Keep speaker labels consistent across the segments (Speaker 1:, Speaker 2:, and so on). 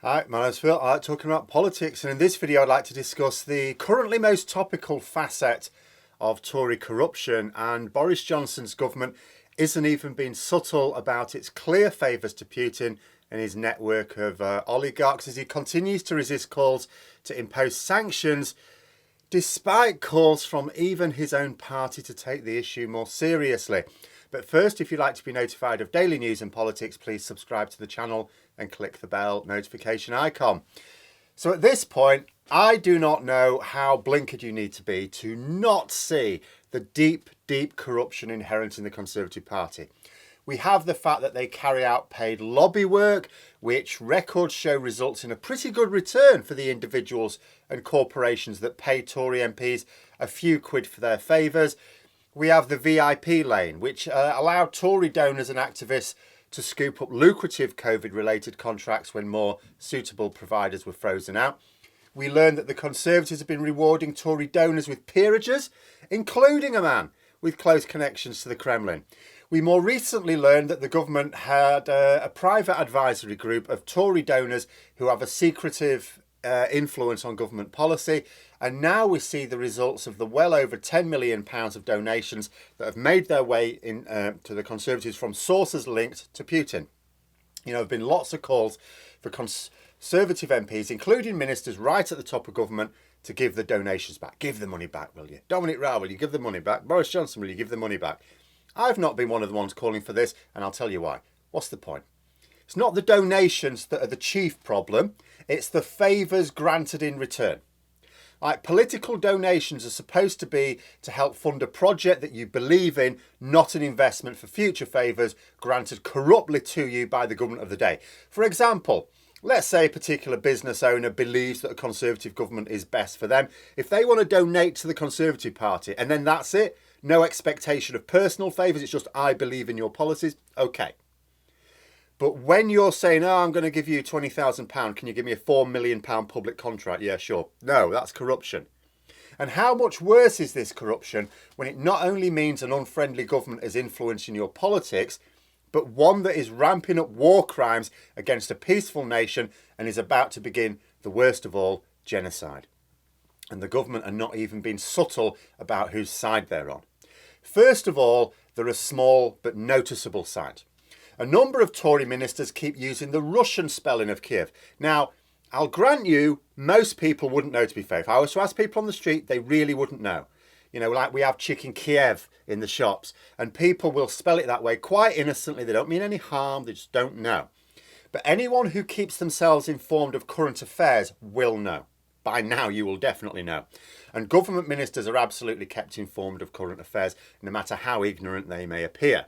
Speaker 1: Hi, my name's Phil. I like talking about politics, and in this video I'd like to discuss the currently most topical facet of Tory corruption, and Boris Johnson's government isn't even being subtle about its clear favours to Putin and his network of oligarchs as he continues to resist calls to impose sanctions despite calls from even his own party to take the issue more seriously. But first, if you'd like to be notified of daily news and politics, please subscribe to the channel and click the bell notification icon. So at this point, I do not know how blinkered you need to be to not see the deep, deep corruption inherent in the Conservative Party. We have the fact that they carry out paid lobby work, which records show results in a pretty good return for the individuals and corporations that pay Tory MPs a few quid for their favours. We have the VIP lane, which allowed Tory donors and activists to scoop up lucrative COVID-related contracts when more suitable providers were frozen out. We learned that the Conservatives have been rewarding Tory donors with peerages, including a man with close connections to the Kremlin. We more recently learned that the government had a private advisory group of Tory donors who have a secretive influence on government policy, and now we see the results of the well over £10 million of donations that have made their way to the Conservatives from sources linked to Putin. You know, there have been lots of calls for Conservative MPs, including ministers right at the top of government, to give the donations back. Give the money back, will you? Dominic Raab, will you give the money back? Boris Johnson, will you give the money back? I've not been one of the ones calling for this, and I'll tell you why. What's the point? It's not the donations that are the chief problem. It's the favours granted in return. Like, political donations are supposed to be to help fund a project that you believe in, not an investment for future favours granted corruptly to you by the government of the day. For example, let's say a particular business owner believes that a Conservative government is best for them. If they want to donate to the Conservative Party and then that's it, no expectation of personal favours, it's just I believe in your policies, okay. But when you're saying, oh, I'm going to give you £20,000, can you give me a £4 million public contract? Yeah, sure. No, that's corruption. And how much worse is this corruption when it not only means an unfriendly government is influencing your politics, but one that is ramping up war crimes against a peaceful nation and is about to begin the worst of all, genocide. And the government are not even being subtle about whose side they're on. First of all, they're a small but noticeable side. A number of Tory ministers keep using the Russian spelling of Kiev. Now, I'll grant you, most people wouldn't know, to be fair. If I was to ask people on the street, they really wouldn't know. You know, like we have chicken Kiev in the shops, and people will spell it that way quite innocently. They don't mean any harm, they just don't know. But anyone who keeps themselves informed of current affairs will know. By now, you will definitely know. And government ministers are absolutely kept informed of current affairs, no matter how ignorant they may appear.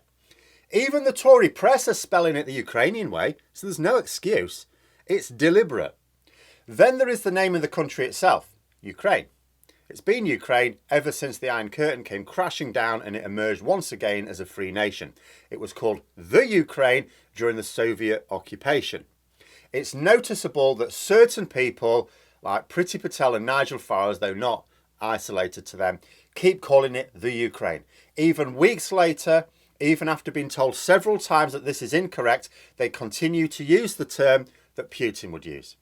Speaker 1: Even the Tory press are spelling it the Ukrainian way, so there's no excuse. It's deliberate. Then there is the name of the country itself, Ukraine. It's been Ukraine ever since the Iron Curtain came crashing down and it emerged once again as a free nation. It was called the Ukraine during the Soviet occupation. It's noticeable that certain people, like Priti Patel and Nigel Farage, though not isolated to them, keep calling it the Ukraine. Even weeks later, even after being told several times that this is incorrect, they continue to use the term that Putin would use.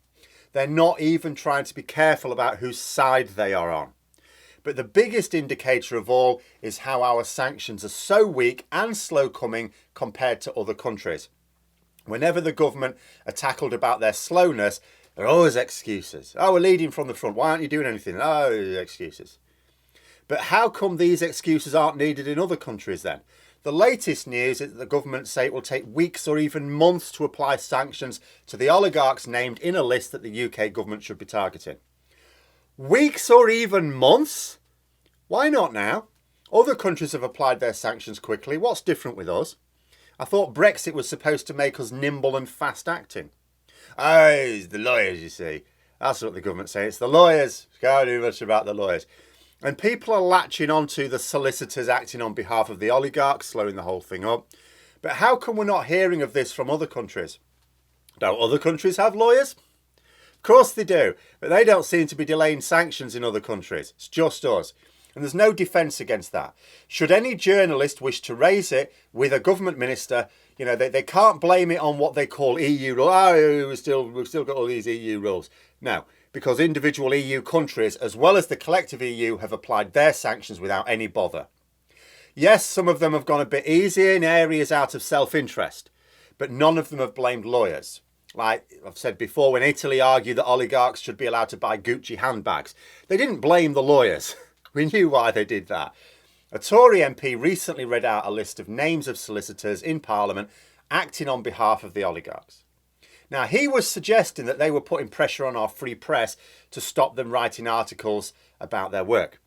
Speaker 1: They're not even trying to be careful about whose side they are on. But the biggest indicator of all is how our sanctions are so weak and slow coming compared to other countries. Whenever the government are tackled about their slowness, there are always excuses. Oh, we're leading from the front. Why aren't you doing anything? Oh, excuses. But how come these excuses aren't needed in other countries then? The latest news is that the government say it will take weeks or even months to apply sanctions to the oligarchs named in a list that the UK government should be targeting. Weeks or even months? Why not now? Other countries have applied their sanctions quickly. What's different with us? I thought Brexit was supposed to make us nimble and fast acting. Oh, it's the lawyers, you see. That's what the government say. It's the lawyers. Can't do much about the lawyers. And people are latching onto the solicitors acting on behalf of the oligarchs, slowing the whole thing up. But how come we're not hearing of this from other countries? Don't other countries have lawyers? Of course they do, but they don't seem to be delaying sanctions in other countries. It's just us. And there's no defence against that. Should any journalist wish to raise it with a government minister, they can't blame it on what they call EU rules. Oh, we've still got all these EU rules. No, because individual EU countries, as well as the collective EU, have applied their sanctions without any bother. Yes, some of them have gone a bit easier in areas out of self-interest, but none of them have blamed lawyers. Like I've said before, when Italy argued that oligarchs should be allowed to buy Gucci handbags, they didn't blame the lawyers. We knew why they did that. A Tory MP recently read out a list of names of solicitors in Parliament acting on behalf of the oligarchs. Now, he was suggesting that they were putting pressure on our free press to stop them writing articles about their work.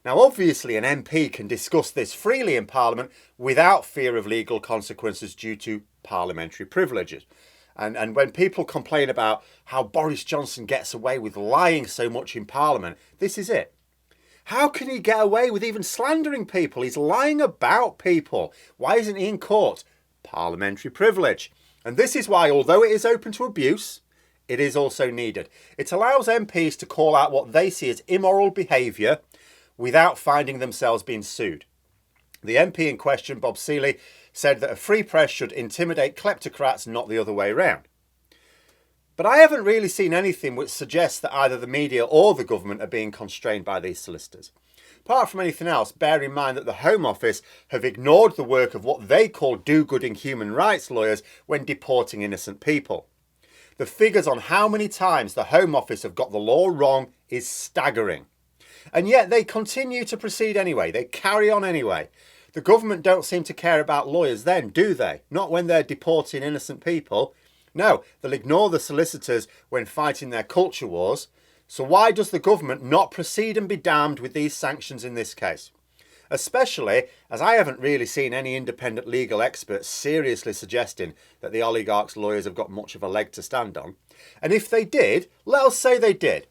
Speaker 1: Now, obviously, an MP can discuss this freely in Parliament without fear of legal consequences due to parliamentary privileges. And when people complain about how Boris Johnson gets away with lying so much in Parliament, this is it. How can he get away with even slandering people? He's lying about people. Why isn't he in court? Parliamentary privilege. And this is why, although it is open to abuse, it is also needed. It allows MPs to call out what they see as immoral behaviour without finding themselves being sued. The MP in question, Bob Seeley, said that a free press should intimidate kleptocrats, not the other way around. But I haven't really seen anything which suggests that either the media or the government are being constrained by these solicitors. Apart from anything else, bear in mind that the Home Office have ignored the work of what they call do-gooding human rights lawyers when deporting innocent people. The figures on how many times the Home Office have got the law wrong is staggering. And yet they continue to proceed anyway. They carry on anyway. The government don't seem to care about lawyers then, do they? Not when they're deporting innocent people. No, they'll ignore the solicitors when fighting their culture wars. So why does the government not proceed and be damned with these sanctions in this case? Especially as I haven't really seen any independent legal experts seriously suggesting that the oligarchs' lawyers have got much of a leg to stand on. And if they did, let us say they did.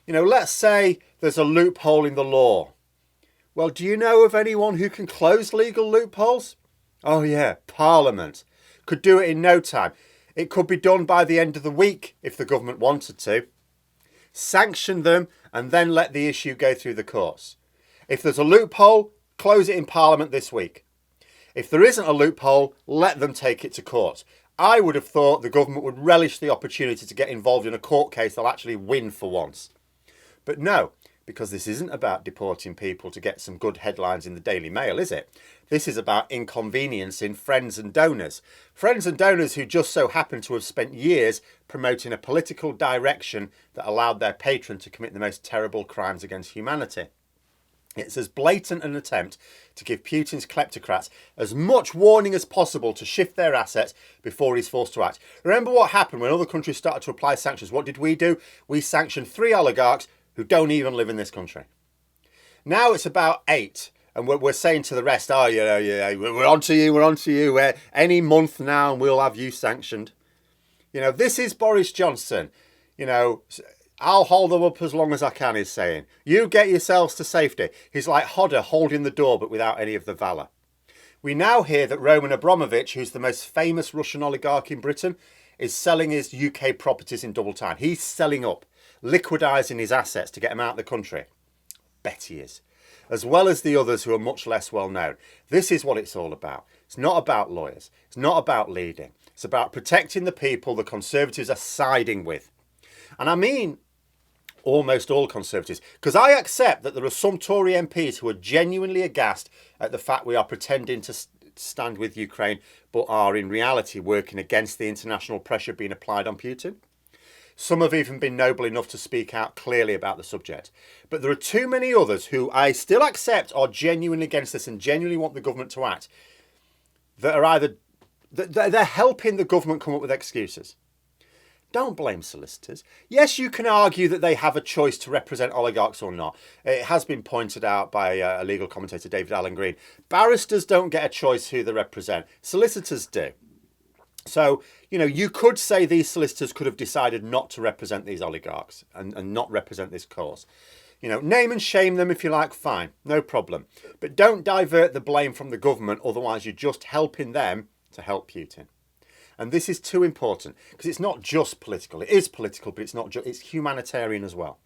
Speaker 1: Let's say there's a loophole in the law. Well, do you know of anyone who can close legal loopholes? Oh yeah, Parliament. Could do it in no time. It could be done by the end of the week if the government wanted to. Sanction them and then let the issue go through the courts. If there's a loophole, close it in Parliament this week. If there isn't a loophole, let them take it to court. I would have thought the government would relish the opportunity to get involved in a court case they'll actually win for once. But no, because this isn't about deporting people to get some good headlines in the Daily Mail, is it? This is about inconveniencing friends and donors. Friends and donors who just so happen to have spent years promoting a political direction that allowed their patron to commit the most terrible crimes against humanity. It's as blatant an attempt to give Putin's kleptocrats as much warning as possible to shift their assets before he's forced to act. Remember what happened when other countries started to apply sanctions? What did we do? We sanctioned 3 oligarchs who don't even live in this country. Now it's about 8. And we're saying to the rest, we're on to you. Any month now and we'll have you sanctioned. This is Boris Johnson. I'll hold them up as long as I can, he's saying. You get yourselves to safety. He's like Hodder holding the door, but without any of the valour. We now hear that Roman Abramovich, who's the most famous Russian oligarch in Britain, is selling his UK properties in double time. He's selling up, liquidising his assets to get them out of the country. Bet he is. As well as the others who are much less well known. This is what it's all about. It's not about lawyers. It's not about leading. It's about protecting the people the Conservatives are siding with. And I mean almost all Conservatives, because I accept that there are some Tory MPs who are genuinely aghast at the fact we are pretending to stand with Ukraine, but are in reality working against the international pressure being applied on Putin. Some have even been noble enough to speak out clearly about the subject. But there are too many others who I still accept are genuinely against this and genuinely want the government to act, that are either they're helping the government come up with excuses. Don't blame solicitors. Yes, you can argue that they have a choice to represent oligarchs or not. It has been pointed out by a legal commentator, David Allen Green. Barristers don't get a choice who they represent. Solicitors do. So, you could say these solicitors could have decided not to represent these oligarchs and not represent this cause. Name and shame them if you like, fine, no problem. But don't divert the blame from the government, otherwise you're just helping them to help Putin. And this is too important because it's not just political. It is political, but it's not just, it's humanitarian as well.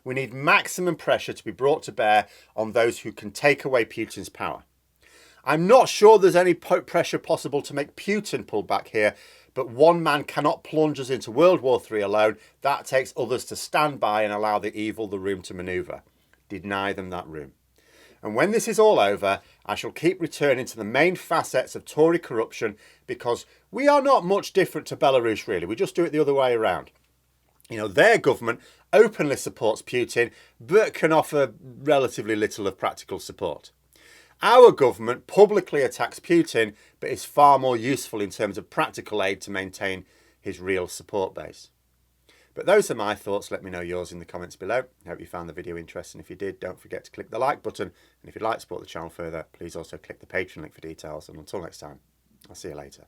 Speaker 1: We need maximum pressure to be brought to bear on those who can take away Putin's power. I'm not sure there's any pressure possible to make Putin pull back here, but one man cannot plunge us into World War III alone. That takes others to stand by and allow the evil the room to manoeuvre. Deny them that room. And when this is all over, I shall keep returning to the main facets of Tory corruption, because we are not much different to Belarus, really. We just do it the other way around. You know, their government openly supports Putin, but can offer relatively little of practical support. Our government publicly attacks Putin, but is far more useful in terms of practical aid to maintain his real support base. But those are my thoughts. Let me know yours in the comments below. I hope you found the video interesting. If you did, don't forget to click the like button. And if you'd like to support the channel further, please also click the Patreon link for details. And until next time, I'll see you later.